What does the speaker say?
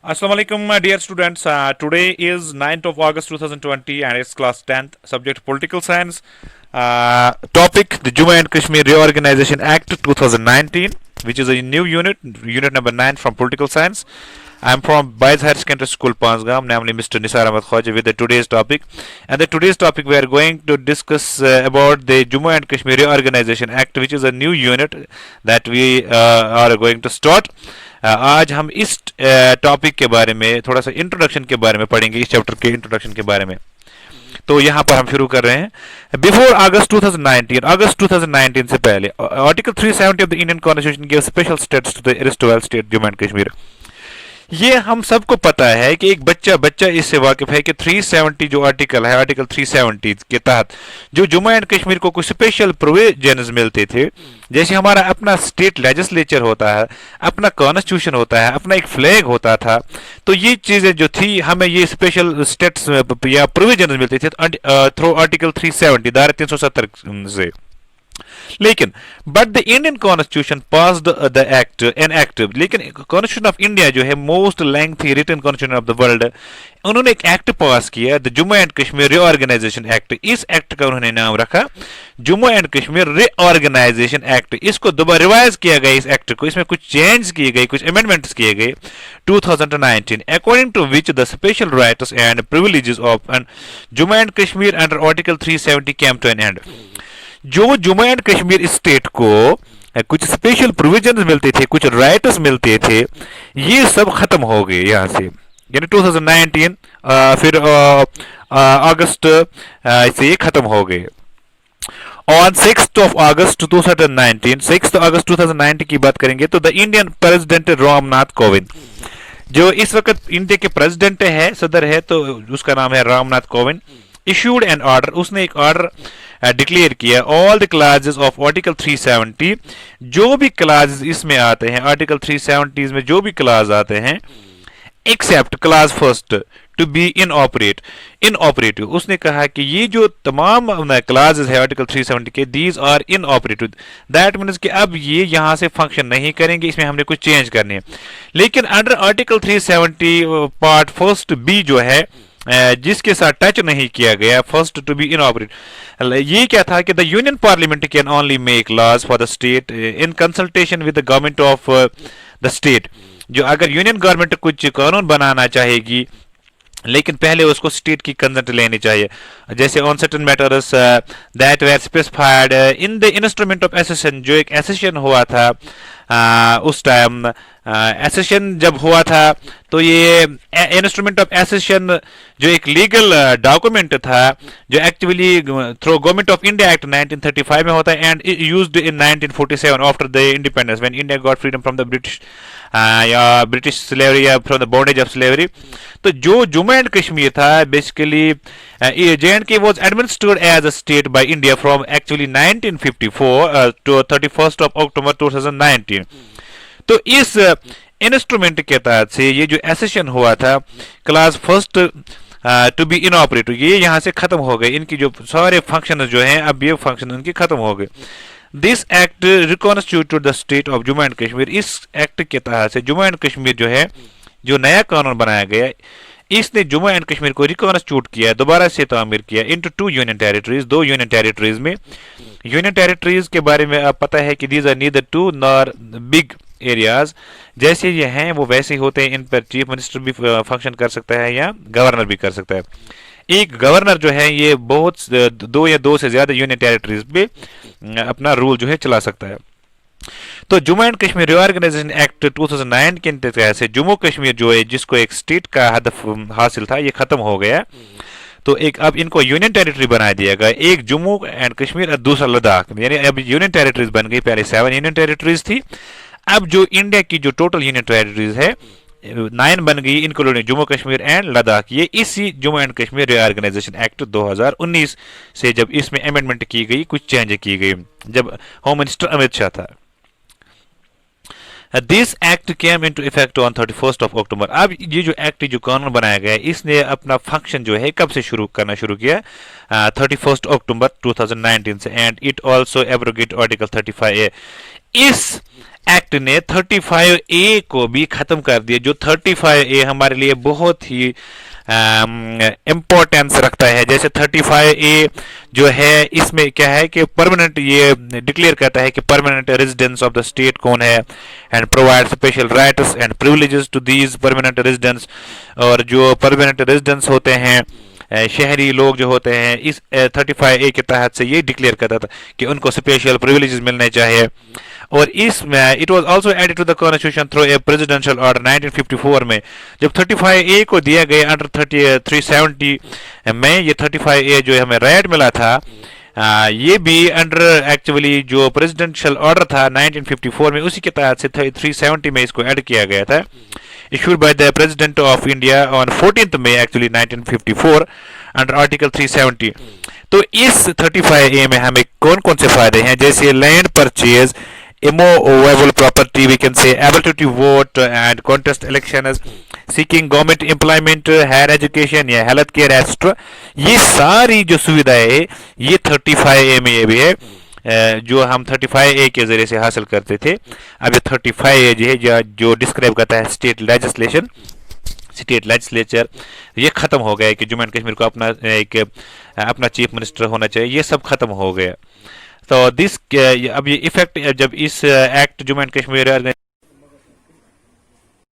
Assalamu alaikum, dear students. Today is 9th of August 2020 and it's class 10th, subject political science. Topic the Jammu and Kashmir Reorganization Act 2019, which is a new unit number 9 from political science. I am from Bayes Higher Secondary School, Pansgam, namely Mr. Nisar Ahmed Khwaja with the today's topic. And the today's topic we are going to discuss about the Jammu and Kashmir Reorganization Act, which is a new unit that we are going to start. आज हम इस topic के बारे में थोड़ा सा introduction के बारे में पढ़ेंगे, इस चैप्टर के इंट्रोडक्शन के बारे में। तो यहाँ पर हम शुरू कर रहे हैं। बिफोर अगस्त 2019 से पहले article 370 of the Indian constitution give special status to the erstwhile state Jammu and Kashmir. ये हम सबको पता है कि एक बच्चा इससे वाकिफ है कि 370 जो आर्टिकल है, आर्टिकल 370 के तहत जो जम्मू एंड कश्मीर को कुछ स्पेशल प्रोविजंस मिलते थे, जैसे हमारा अपना स्टेट लेजिस्लेचर होता है, अपना कॉन्स्टिट्यूशन होता है, अपना एक फ्लैग होता था, तो ये चीजें जो थी हमें ये स्पेशल स्टेट्स या प्रोविजंस मिलते थे थ्रू आर्टिकल 370 धारा 370 से। लेकिन but the Indian constitution passed the act an act, लेकिन कॉन्स्टिट्यूशन ऑफ इंडिया जो है most lengthy written constitution of the world, उन्होंने एक एक्ट पास किया, the Jammu and Kashmir reorganisation act. इस एक्ट का उन्होंने नाम रखा Jammu and Kashmir reorganisation act. इसको दोबारा रिवाइज किया गया इस एक्ट को, इसमें कुछ चेंज किए गए, कुछ अमेंडमेंट्स किए गए 2019, according to which the special rights and privileges of Jammu and Kashmir under article 370 came to an end. जो जम्मू एंड कश्मीर स्टेट को कुछ स्पेशल प्रोविजंस मिलते थे, कुछ राइट्स मिलते थे, ये सब खत्म हो गए यहाँ से, यानी 2019 फिर अगस्त से ये खत्म हो गए। ऑन 6th of August 2019, 6 अगस्त 2019 की बात करेंगे तो the Indian president Ramnath Kovind, जो इस वक्त इंडिया के प्रेसिडेंट है, सदर है, तो उसका नाम है Ramnath Kovind, issued N order, उसने एक ऑर्डर डिक्लेयर किया all the classes of article 370, जो भी क्लासेस इसमें आते हैं, आर्टिकल 370 में जो भी क्लास आते हैं, except class first to be inoperative. उसने कहा कि ये जो तमाम क्लासेस है आर्टिकल 370 के, these are inoperative, that means कि अब ये यहां से फंक्शन नहीं करेंगे, इसमें हमने कुछ चेंज करने हैं। लेकिन under article 370 part first B जो है, जिसके साथ टच नहीं किया गया, फर्स्ट टू बी इनऑपरेट, ये क्या था कि the union parliament can only make laws for the state in consultation with the government of the state. जो अगर यूनियन गवर्नमेंट कुछ कानून बनाना चाहेगी, लेकिन पहले उसको स्टेट की कंसेंट लेनी चाहिए, जैसे on certain matters that were specified in the instrument of accession. जो एक एसेशन हुआ था उस टाइम, एसेशन जब हुआ था तो ये इंस्ट्रूमेंट ऑफ एसेशन जो एक लीगल डॉक्यूमेंट था, जो actually through government of India act 1935 में होता है and used in 1947 after the independence when India got freedom from the British या ब्रिटिश स्लेवरी या from the bondage of slavery. तो जो जम्मू एंड कश्मीर था, basically J&K was administered as a state by India from actually 1954 to 31st of October 2019। तो इस instrument के तहत से ये जो एसेशन हुआ था, class first to be inoperative, ये यहाँ से खत्म हो गए, इनकी जो सारे फंक्शन जो हैं अब ये फंक्शन उनके खत्म हो गए। This act reconstituted the state of Jammu and Kashmir. इस एक्ट के तहत से जम्मू एंड कश्मीर जो है, जो नया कानून बनाया गया, इसने जम्मू एंड कश्मीर को रिकॉन्स्टिट्यूट किया, दोबारा से तामीर किया into 2 union territories, 2 union territories में। यूनियन टेरिटरीज के बारे में आप पता है कि these are neither too nor big areas, जैसे ये हैं वो वैसे ही होते हैं, इन पर चीफ मिनिस्टर भी फंक्शन कर सकता है या गवर्नर भी कर सकता है। एक गवर्नर जो है ये बहुत 2 या 2 से ज्यादा यूनियन टेरिटरीज पे अपना रूल जो है चला सकता है। तो Jammu and Kashmir reorganisation act 2009 के तहत से जम्मू कश्मीर जो है, जिसको एक स्टेट का हदफ हासिल था, ये खत्म हो गया। तो एक अब इनको यूनियन टेरिटरी बना दिया गया, एक जम्मू एंड कश्मीर और दूसरा लद्दाख, यानी अब यूनियन टेरिटरीज बन गई। पहले 7 यूनियन टेरिटरीज थी, अब जो इंडिया की जो टोटल यूनियन टेरिटरीज है 9 बन गई, इंक्लूडिंग जम्मू कश्मीर एंड लद्दाख। ये इसी Jammu and Kashmir reorganisation act 2019 से जब इसमें अमेंडमेंट की गई, कुछ चेंज की गई, जब होम मिनिस्टर अमित शाह था। This act came into effect on 31st of October। अब ये जो एक्ट, जो कानून बनाया गया है, इसने अपना फंक्शन जो है कब से शुरू करना शुरू किया, 31st October 2019 से, and it also abrogate article 35A। इस एक्ट ने 35A को भी खत्म कर दिया, जो 35A हमारे लिए बहुत ही इम्पोर्टेंस रखता है। जैसे 35A जो है, इसमें क्या है कि परमानेंट, ये डिक्लेयर करता है कि permanent residence of the state कौन है, and provide special rights and privileges to these permanent residents. और जो परमानेंट रेजिडेंट्स होते हैं, शहरी लोग जो होते हैं, इस 35A के तहत से ये डिक्लेयर करता था कि उनको स्पेशल प्रिविलेजेस मिलने चाहिए। और इसमें it was also added to the constitution through a presidential order 1954 में। जब 35A को दिया गया अंडर 370 में, ये 35A जो हमें राइट मिला था, ये भी अंडर एक्चुअली जो प्रेसिडेंशियल ऑर्डर था 1954 में, उसी के तहत से 370 में इसको ऐड किया गया था। issued by the President of India on 14th May actually 1954 under Article 370। तो इस 35A में हमें कौन कौन से फायदे हैं, जैसे land purchase, immovable property, we can say ability to vote and contest elections, seeking government employment, higher education या health care etc। ये सारी जो सुविधाएं ये 35A में ये भी है, जो हम 35A के जरिए से हासिल करते थे। अब ये 35A जो है, जो डिस्क्राइब करता है स्टेट लेजिस्लेशन, स्टेट लेजिस्लेचर, ये खत्म हो गया कि जम्मू एंड कश्मीर को अपना चीफ मिनिस्टर होना चाहिए, ये सब खत्म हो गया। तो अब ये इफेक्ट, जब इस एक्ट जम्मू एंड कश्मीर